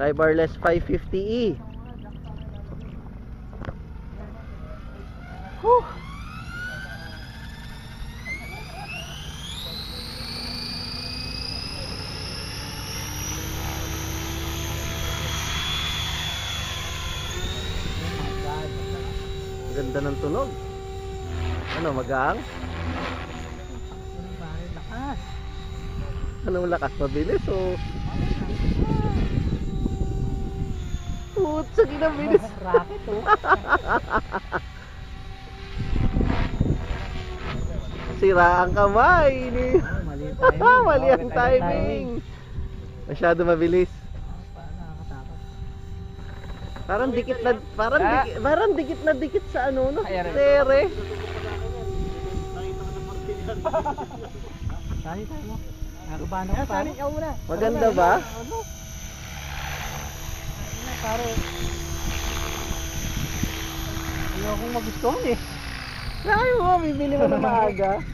Flybarless 550E. Whew. Ganda ng tunog. Ano, magaang? Lakas. Anong lakas? Mabilis o? Putsag ina, bilis. Rocket oh. Sira ang kamay ni. Mali ang timing. Mali ang timing. Masyado mabilis. Parang dikit na dikit sa ano no. Tere. Sali tayo mo. Nakabahan ako. Sali ka muna. Maganda ba? Pare. Ayaw kong magustuhan eh. Sabi mo, bibili mo na maaga.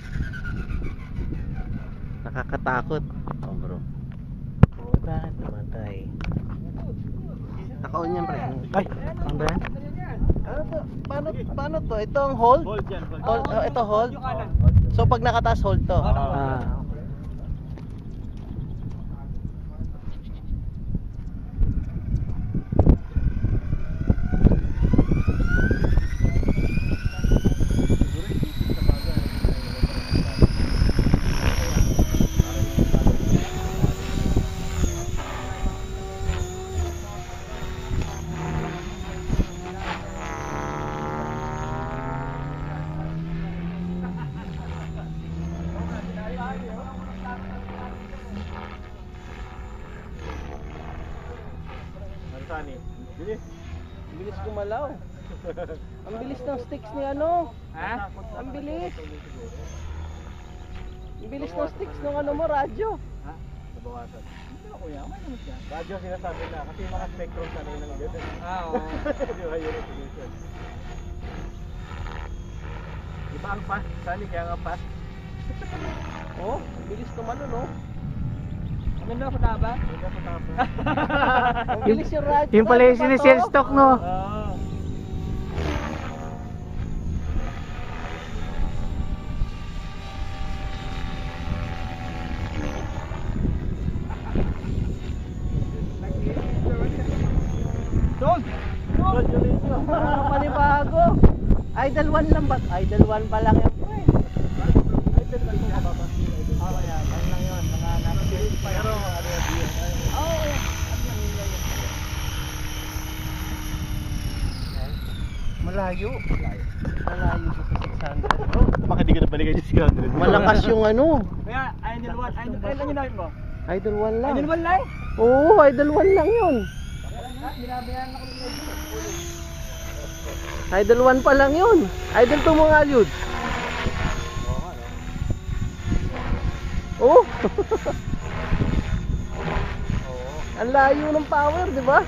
Nakakatakot. Oh bro. Bakit namatay? Naka-on yan pre. Ay, ang ba yan? Ano to? Paano to? Ito ang hold? Hold yan. Hold, ito hold? So pag nakataas hold to? Ah. Sani. Bilis. Ang bilis gumalaw. Ang bilis ng sticks ni ano? Ha? Ang bilis. Ang bilis ng sticks ng ano mo, radyo. Ha? Nabawasan. Hindi na kuya, may naman siya. Radyo sinasabi na kasi yung mga spectrum sa nila ng ganda. Oo. Di ba yun yung solution? Iba ang fast, Sani, kaya nga fast. Oh, ang bilis naman no. Ano ba pataba? Hindi ka patapos. Ang bilis yung radyo. Yung pala yung sinisale stock no? Oo. Sold! Congratulations. Ano panibago? Idol 1 lang ba? Idol 1 pa lang yan pre. Oo, yan. Ano lang yun? Mga nasa Pero ano yan? Oo. Malayo. Malayo sa 600. Oh, bakit di ka nabalikan yung 600? Malakas yung ano. Kaya, Idol 1. Idol lang yun namin mo? Idol 1 lang. Idol 1 lang? Oo, Idol 1 lang yun. Binabayaran ako ng Idol 1 pa lang yun. Idol 2 mo nga yun. Oh. Ang layo ng power, di ba?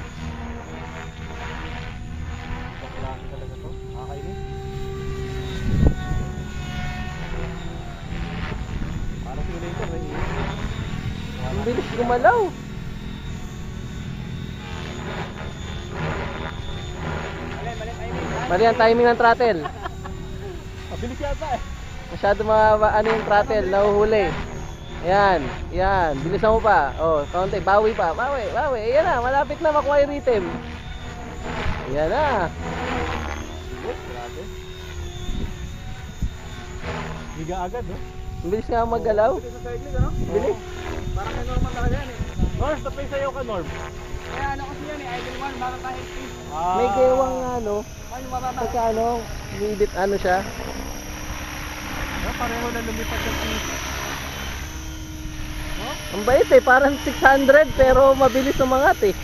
Ang bilis gumalaw. Mali ang timing ng throttle. Mabilis yata eh. Masyado ano yung throttle, nahuhuli. Ayan, yan. Bilisan mo pa. Oh, kaunti, bawi pa. Bawi. Ayan na, malapit na makuha yung rhythm. Ayan na. Grabe. Higa agad, no? Ang bilis nga maggalaw. Sa cycling, ano? Bilis. Parang may normal talaga yan eh. Norm, tapay sa'yo ka, Norm. Kaya ano kasi yan eh, Idol 1, baka kahit May gewang ano, ano mababa. pagka ano, bibit ano siya. Pareho na lumipad sa piso. Ang bait eh, parang 600 pero mabilis umangat eh.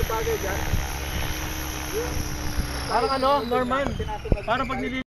Bagay dyan. Parang ano, Norman. Parang pag